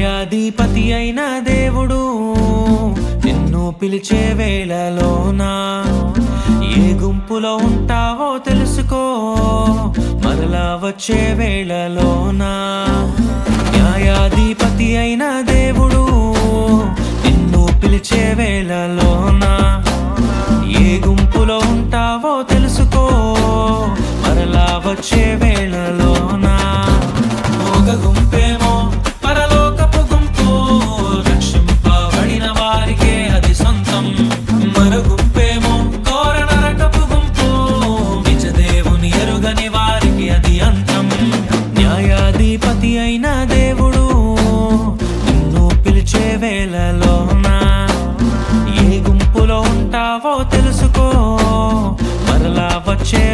న్యాయాధిపతి అయిన దేవుడు నిన్ను పిలిచే వేళలోనా ఏ గుంపులో ఉంటావో తెలుసుకో మరలా వచ్చే వేళలోనా న్యాయాధిపతి అయిన దేవుడు నిన్ను పిలిచే వేళలోనా ఏ గుంపులో ఉంటావో తెలుసుకో మరలా వచ్చే వేళలోనా ఒక గుంపేమో పరలోకపు గుంపు రక్షింపబడిన వారికే అది సొంతం మరో గుంపేమో ఘోర నరకపు గుంపు నిజ దేవుని ఎరుగని వారికి అది అంతం న్యాయాధిపతి అయిన దేవుడు నిన్ను పిలిచే వేళలోనా ఏ గుంపులో ఉంటావో తెలుసుకో మరలా వచ్చే